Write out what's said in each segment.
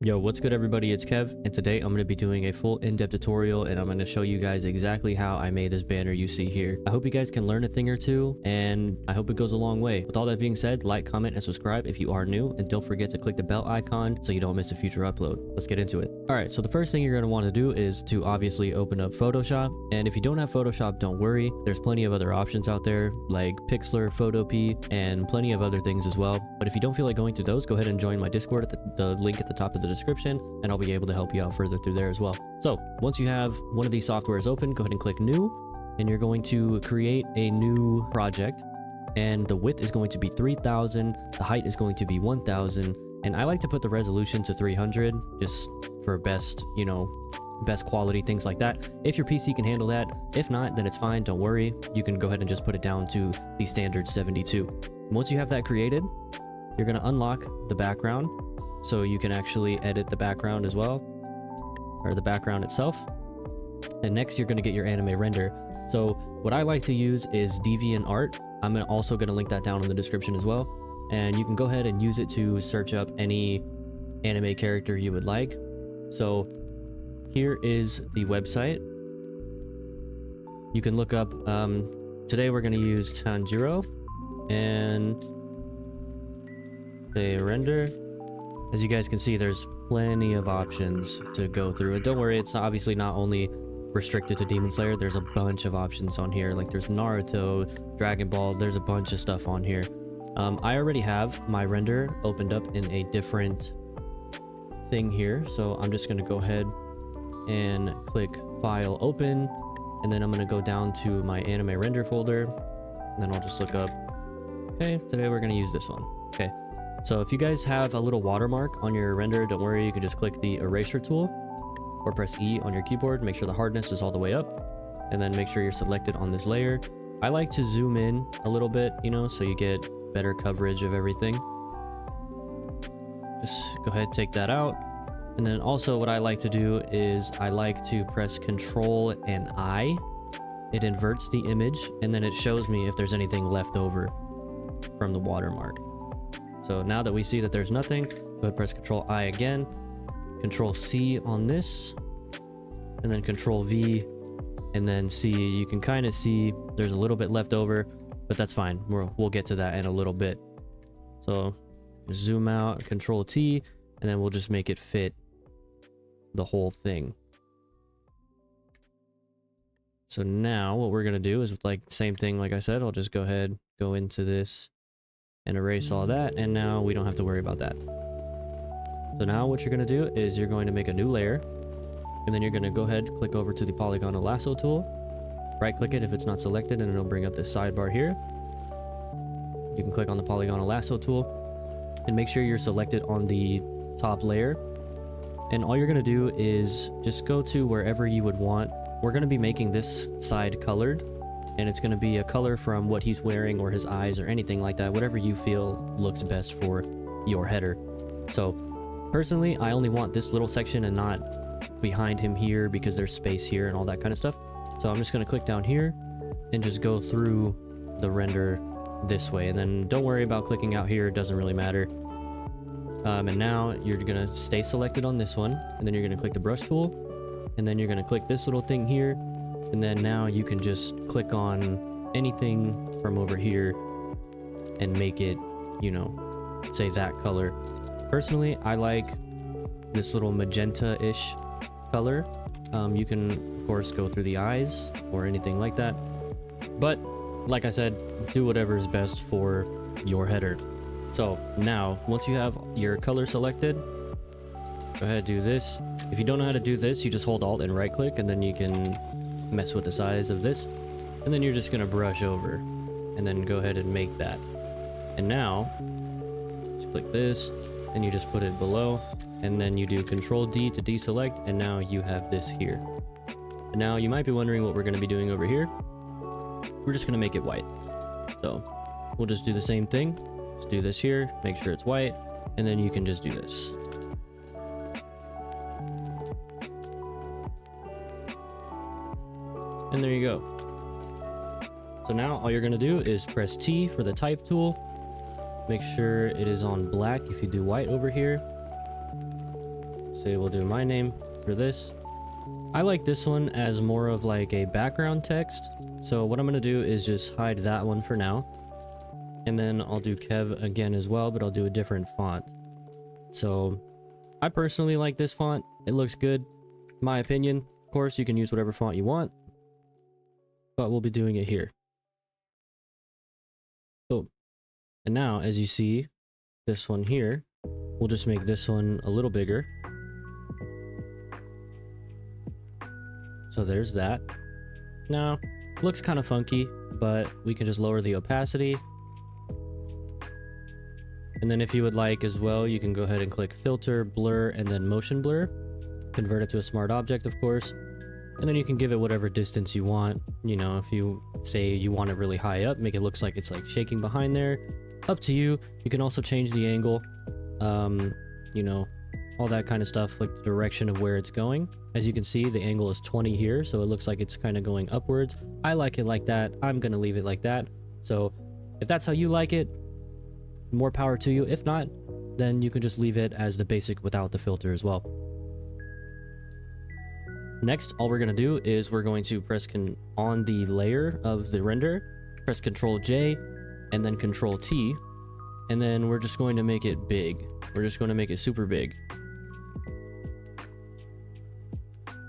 Yo, what's good everybody, it's Kev, and today I'm going to be doing a full in-depth tutorial and I'm going to show you guys exactly how I made this banner you see here. I hope you guys can learn a thing or two, and I hope it goes a long way. With all that being said, like, comment, and subscribe if you are new, and don't forget to click the bell icon so you don't miss a future upload. Let's get into it. Alright, so the first thing you're going to want to do is to obviously open up Photoshop, and if you don't have Photoshop, don't worry. There's plenty of other options out there, like Pixlr, Photopea, and plenty of other things as well. But if you don't feel like going through those, go ahead and join my Discord at the link at the top of the description, and I'll be able to help you out further through there as well. So once you have one of these softwares open, go ahead and click new, and you're going to create a new project, and the width is going to be 3000, the height is going to be 1000, and I like to put the resolution to 300 just for best, best quality, things like that. If your PC can handle that, if not, then it's fine, don't worry. You can go ahead and just put it down to the standard 72. Once you have that created, you're going to unlock the background, so you can actually edit the background as well, or the background itself. And next you're going to get your anime render. So what I like to use is DeviantArt. I'm also going to link that down in the description as well, and you can go ahead and use it to search up any anime character you would like. So here is the website. You can look up, today we're going to use Tanjiro, and they render. As you guys can see, there's plenty of options to go through. And don't worry, it's obviously not only restricted to Demon Slayer. There's a bunch of options on here. Like there's Naruto, Dragon Ball, there's a bunch of stuff on here. I already have my render opened up in a different thing here. So I'm just going to go ahead and click File, Open. And then I'm going to go down to my anime render folder. And then I'll just look up, okay, today we're going to use this one. Okay. So if you guys have a little watermark on your render, don't worry, you can just click the eraser tool or press E on your keyboard. Make sure the hardness is all the way up, and then make sure you're selected on this layer. I like to zoom in a little bit, so you get better coverage of everything. Just go ahead, take that out. And then also what I like to do is I like to press Control and I. It inverts the image, and then it shows me if there's anything left over from the watermark. So now that we see that there's nothing, go ahead and press Control I again, Control C on this, and then Control V, and then C. You can kind of see there's a little bit left over, but that's fine. We'll get to that in a little bit. So zoom out, Control T, and then we'll just make it fit the whole thing. So now what we're gonna do is like same thing, like I said, I'll just go ahead, go into this and erase all that, and now we don't have to worry about that. So now what you're going to do is you're going to make a new layer, and then you're going to go ahead, click over to the polygonal lasso tool, right click it if it's not selected, and it'll bring up this sidebar here. You can click on the polygonal lasso tool and make sure you're selected on the top layer, and all you're going to do is just go to wherever you would want. We're going to be making this side colored, and it's going to be a color from what he's wearing or his eyes or anything like that, whatever you feel looks best for your header. So personally, I only want this little section and not behind him here because there's space here and all that kind of stuff. So I'm just going to click down here and just go through the render this way, and then don't worry about clicking out here, it doesn't really matter. And now you're going to stay selected on this one, and then you're going to click the brush tool, and then you're going to click this little thing here. And then now you can just click on anything from over here and make it, say that color. Personally, I like this little magenta-ish color. You can, of course, go through the eyes or anything like that. But, like I said, do whatever is best for your header. So now, once you have your color selected, go ahead, do this. If you don't know how to do this, you just hold Alt and right-click, and then you can mess with the size of this, and then you're just going to brush over and then go ahead and make that. And now just click this and you just put it below, and then you do Control D to deselect, and now you have this here. And now you might be wondering what we're going to be doing over here. We're just going to make it white. So we'll just do the same thing. Just do this here, make sure it's white, and then you can just do this. And there you go. So now all you're going to do is press T for the type tool. Make sure it is on black if you do white over here. Say we'll do my name for this. I like this one as more of like a background text. So what I'm going to do is just hide that one for now. And then I'll do Kev again as well, but I'll do a different font. So I personally like this font. It looks good. My opinion. Of course, you can use whatever font you want, but we'll be doing it here. Boom. And now, as you see, this one here, we'll just make this one a little bigger. So there's that. Now, looks kind of funky, but we can just lower the opacity. And then if you would like as well, you can go ahead and click filter, blur, and then motion blur. Convert it to a smart object, of course. And then you can give it whatever distance you want. You know, if you say you want it really high up, make it look like it's like shaking behind there. Up to you. You can also change the angle. You know, all that kind of stuff, like the direction of where it's going. As you can see, the angle is 20 here, so it looks like it's kind of going upwards. I like it like that. I'm gonna leave it like that. So if that's how you like it, more power to you. If not, then you can just leave it as the basic without the filter as well. Next, all we're going to do is we're going to press on the layer of the render, press Ctrl J, and then Ctrl T, and then we're just going to make it big. We're just going to make it super big.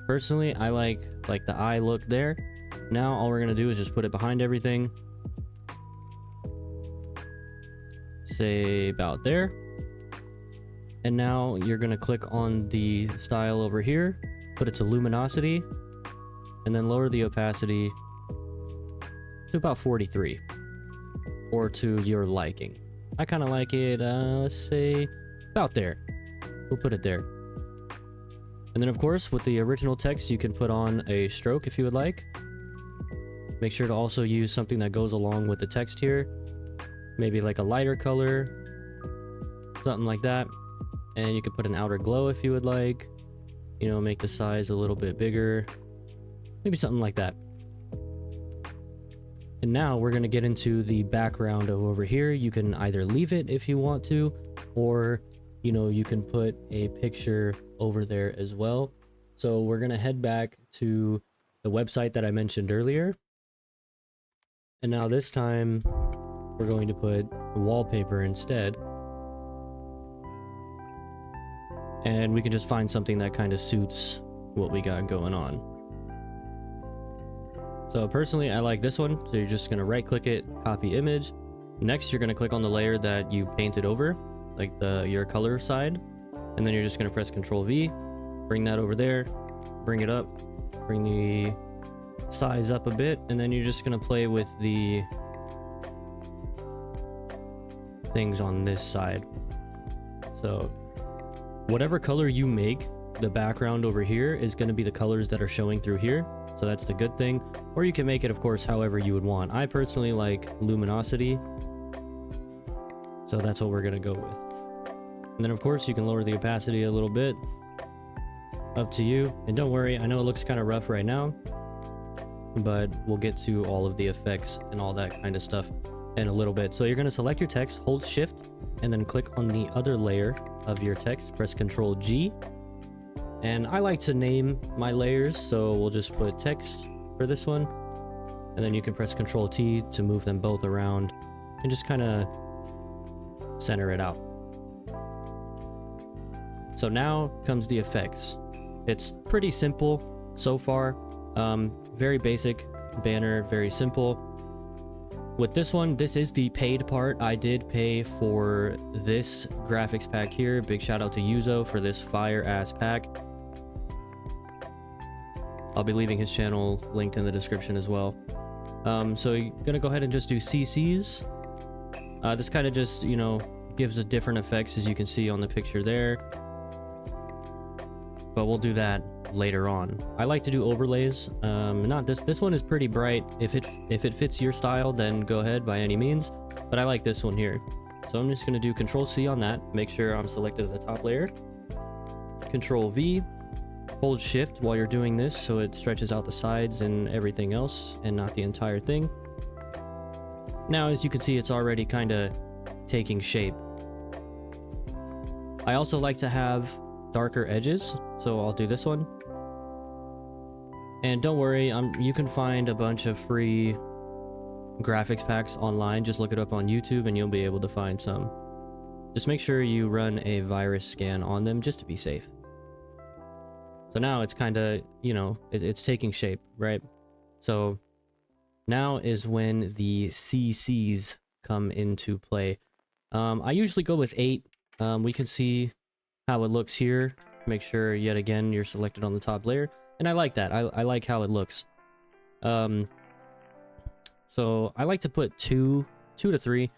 Personally, I like the eye look there. Now all we're going to do is just put it behind everything. Say about there. And now you're going to click on the style over here, put it to luminosity, and then lower the opacity to about 43, or to your liking. I kind of like it, let's say about there. We'll put it there. And then of course, with the original text, you can put on a stroke if you would like. Make sure to also use something that goes along with the text here. Maybe like a lighter color, something like that. And you could put an outer glow if you would like. You know, make the size a little bit bigger. Maybe something like that. And now we're going to get into the background of over here. You can either leave it if you want to, or, you know, you can put a picture over there as well. So we're going to head back to the website that I mentioned earlier. And now this time we're going to put wallpaper instead. And we can just find something that kind of suits what we got going on. So personally, I like this one. So you're just going to right click it, copy image. Next, you're going to click on the layer that you painted over, like your color side. And then you're just going to press Ctrl V, bring that over there, bring it up, bring the size up a bit. And then you're just going to play with the things on this side. So whatever color you make, the background over here is going to be the colors that are showing through here. So that's the good thing. Or you can make it, of course, however you would want. I personally like luminosity. So that's what we're going to go with. And then, of course, you can lower the opacity a little bit. Up to you. And don't worry, I know it looks kind of rough right now, but we'll get to all of the effects and all that kind of stuff in a little bit. So you're going to select your text, hold shift, and then click on the other layer of your text. Press Ctrl G. And I like to name my layers, so we'll just put text for this one. And then you can press Ctrl T to move them both around and just kind of center it out. So now comes the effects. It's pretty simple so far. Very basic banner, very simple. With this one, this is the paid part. I did pay for this graphics pack here. Big shout out to Yuzo for this fire ass pack. I'll be leaving his channel linked in the description as well. So you're gonna go ahead and just do CCs. This kind of just, you know, gives a different effects, as you can see on the picture there. But we'll do that later on. I like to do overlays. Not this. This one is pretty bright. If it fits your style, then go ahead by any means. But I like this one here. So I'm just gonna do Ctrl C on that. Make sure I'm selected at the top layer. Ctrl V. Hold shift while you're doing this so it stretches out the sides and everything else and not the entire thing. Now, as you can see, it's already kind of taking shape. I also like to have darker edges. So I'll do this one. And don't worry, you can find a bunch of free graphics packs online. Just look it up on YouTube and you'll be able to find some. Just make sure you run a virus scan on them just to be safe. So now it's kind of, you know, it's taking shape, right? So now is when the CCs come into play. I usually go with 8. We can see how it looks here. Make sure, yet again, you're selected on the top layer. And I like that. I like how it looks. So I like to put 2 to 3.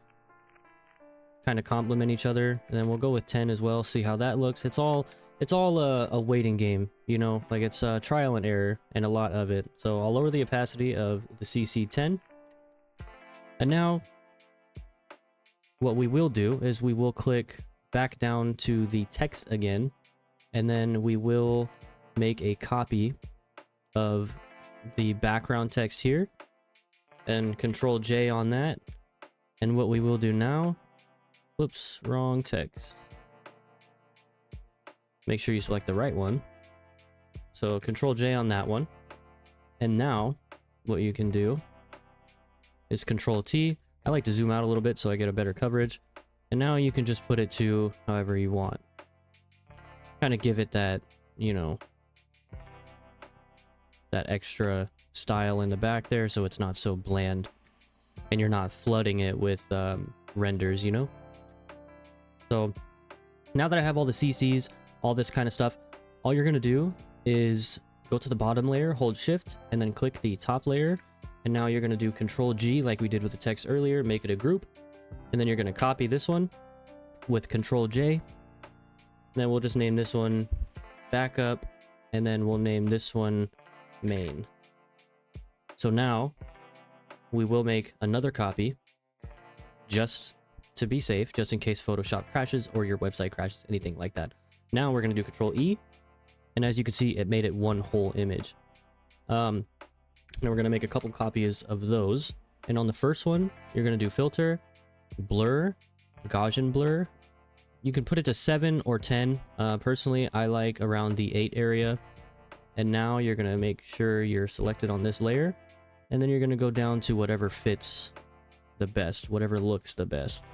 Kind of complement each other. And then we'll go with 10 as well. See how that looks. It's all a waiting game, you know? Like, it's trial and error, and a lot of it. So I'll lower the opacity of the CC 10. And now, what we will do is we will click back down to the text again. And then we will make a copy of the background text here. And Control J on that. And what we will do now... Whoops, wrong text. Make sure you select the right one. So Control J on that one. And now, what you can do is Control T. I like to zoom out a little bit so I get a better coverage. And now you can just put it to however you want. Kind of give it that, you know, that extra style in the back there so it's not so bland. And you're not flooding it with renders, you know? So now that I have all the CCs, all this kind of stuff, all you're going to do is go to the bottom layer, hold shift, and then click the top layer. And now you're going to do Control G like we did with the text earlier, make it a group. And then you're going to copy this one with Control J. And then we'll just name this one backup, and then we'll name this one main. So now we will make another copy just to be safe, just in case Photoshop crashes or your website crashes, anything like that. Now we're going to do Control E, and as you can see, it made it one whole image. Now we're going to make a couple copies of those, and on the first one, you're going to do Filter, Blur, Gaussian Blur. You can put it to 7 or 10. Personally, I like around the 8 area. And now you're going to make sure you're selected on this layer, and then you're going to go down to whatever fits the best, whatever looks the best.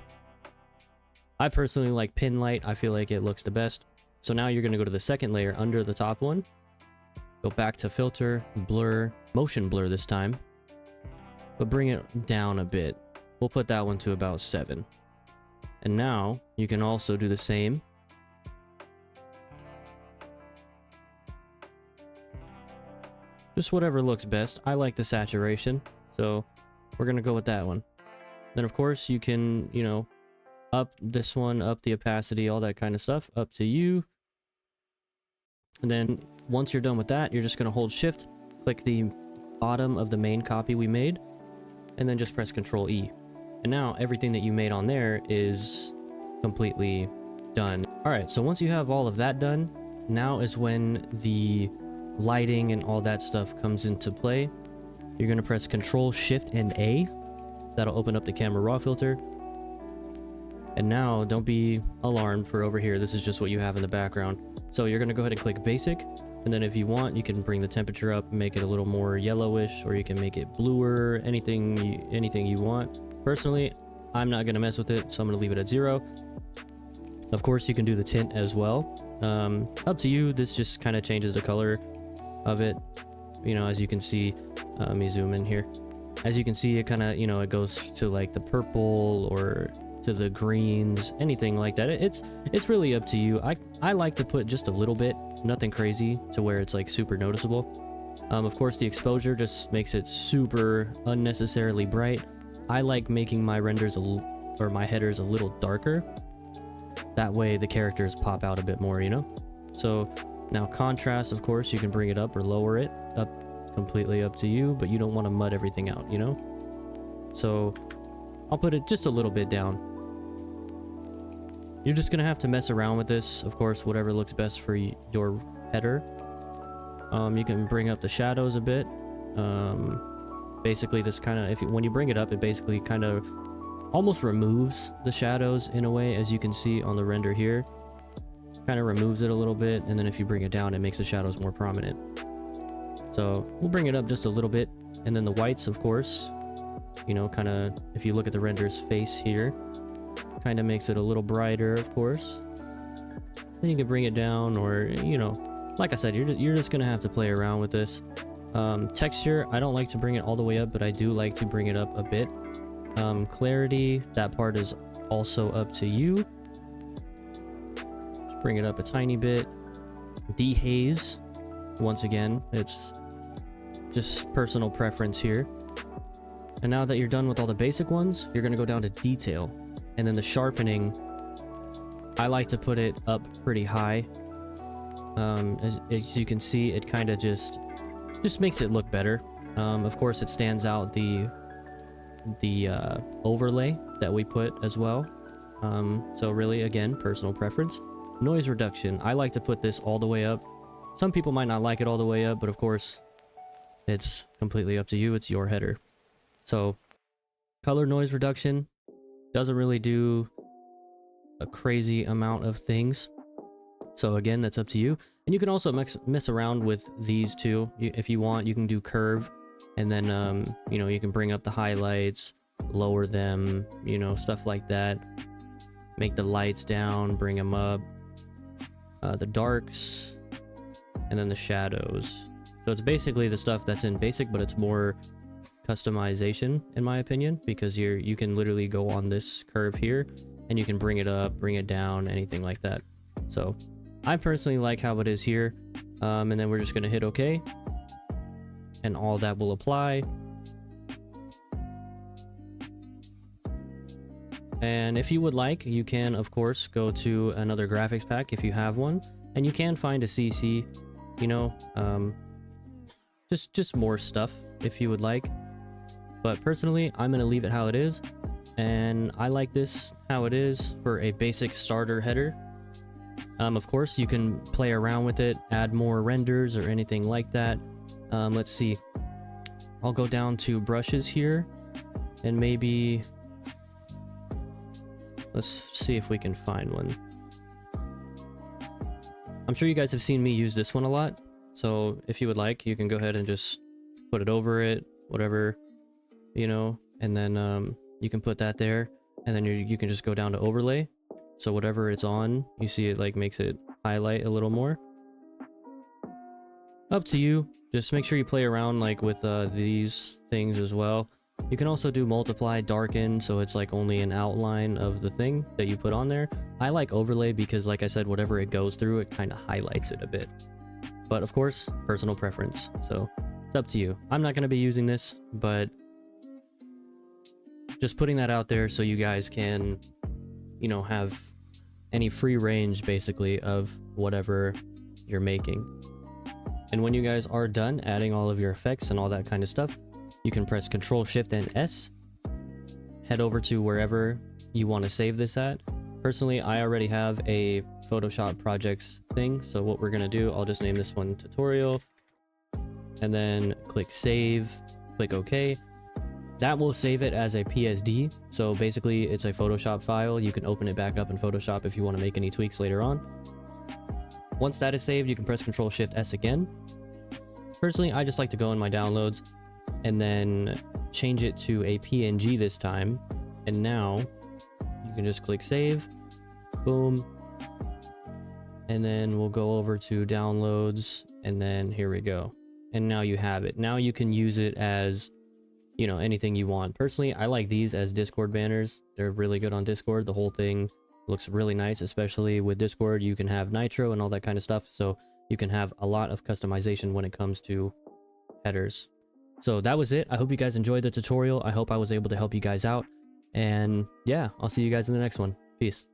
I personally like pin light. I feel like it looks the best. So now you're going to go to the second layer under the top one. Go back to Filter, Blur, Motion Blur this time. But bring it down a bit. We'll put that one to about 7. And now you can also do the same. Just whatever looks best. I like the saturation, so we're going to go with that one. Then, of course, you can, you know, up this one, up the opacity, all that kind of stuff, up to you. And then once you're done with that, you're just going to hold shift, click the bottom of the main copy we made, and then just press Control E. And now everything that you made on there is completely done. All right, so once you have all of that done, now is when the lighting and all that stuff comes into play. You're going to press Control Shift and A. That'll open up the camera raw filter. And now don't be alarmed for over here. This is just what you have in the background. So you're going to go ahead and click basic. And then if you want, you can bring the temperature up and make it a little more yellowish, or you can make it bluer, anything you want. Personally, I'm not going to mess with it, so I'm going to leave it at 0. Of course, you can do the tint as well. Up to you. This just kind of changes the color of it. You know, as you can see, let me zoom in here. As you can see, it kind of, you know, it goes to like the purple or to the greens, anything like that. It's really up to you. I like to put just a little bit, nothing crazy to where it's like super noticeable. Of course, the exposure just makes it super unnecessarily bright. I like making my renders or my headers a little darker. That way the characters pop out a bit more, you know? So now contrast, of course, you can bring it up or lower it. Up, completely up to you, but you don't want to mud everything out, you know? So I'll put it just a little bit down. You're just going to have to mess around with this, of course, whatever looks best for your header. You can bring up the shadows a bit. Basically, this kind of, when you bring it up, it basically kind of almost removes the shadows in a way, as you can see on the render here. kind of removes it a little bit, and then if you bring it down, it makes the shadows more prominent. So we'll bring it up just a little bit, and then the whites, of course, you know, kind of, if you look at the render's face here, kind of makes it a little brighter, of course. Then you can bring it down, or, you know, like I said, you're just gonna have to play around with this. Texture, I don't like to bring it all the way up, but I do like to bring it up a bit. Clarity, that part is also up to you. Just bring it up a tiny bit. Dehaze, once again, it's just personal preference here. And now that you're done with all the basic ones, you're gonna go down to detail. And then the sharpening, I like to put it up pretty high. As you can see, it kind of just makes it look better. Of course, it stands out the overlay that we put as well. So really, again, personal preference. Noise reduction, I like to put this all the way up. Some people might not like it all the way up, but of course, it's completely up to you. It's your header. So color noise reduction doesn't really do a crazy amount of things. So again, that's up to you. And you can also mess around with these too. If you want, you can do curve, and then, you know, you can bring up the highlights, lower them, you know, stuff like that. Make the lights down, bring them up, the darks, and then the shadows. So it's basically the stuff that's in basic, but it's more customization, in my opinion, because you can literally go on this curve here, and you can bring it up, bring it down, anything like that. So I personally like how it is here. And then we're just going to hit OK. And all that will apply. And if you would like, you can, of course, go to another graphics pack if you have one. And you can find a CC, you know, just more stuff if you would like. But personally, I'm going to leave it how it is. And I like this how it is for a basic starter header. Of course, you can play around with it, add more renders or anything like that. Let's see. I'll go down to brushes here, and maybe let's see if we can find one. I'm sure you guys have seen me use this one a lot, so if you would like, you can go ahead and just put it over it, whatever, you know, and then you can put that there, and then you can just go down to overlay. So whatever it's on, you see it like makes it highlight a little more. Up to you. Just make sure you play around like with these things as well. You can also do multiply, darken, so it's like only an outline of the thing that you put on there. I like overlay because, like I said, whatever it goes through, it kind of highlights it a bit. But of course, personal preference. So it's up to you. I'm not going to be using this, but just putting that out there so you guys can, you know, have any free range basically of whatever you're making. And when you guys are done adding all of your effects and all that kind of stuff, you can press Ctrl Shift and S, head over to wherever you want to save this at. Personally, I already have a Photoshop projects thing, so what we're going to do, I'll just name this one tutorial, and then click save, click OK. That will save it as a PSD, so basically it's a Photoshop file. You can open it back up in Photoshop if you want to make any tweaks later on. Once that is saved, you can press Ctrl Shift S again. Personally, I just like to go in my downloads and then change it to a PNG this time. And now you can just click save, boom. And then we'll go over to downloads, and then here we go. And now you have it. Now you can use it as, you know, anything you want. Personally, I like these as Discord banners. They're really good on Discord. The whole thing looks really nice, especially with Discord. You can have nitro and all that kind of stuff, so you can have a lot of customization when it comes to headers. So that was it. I hope you guys enjoyed the tutorial. I hope I was able to help you guys out, and yeah, I'll see you guys in the next one. Peace.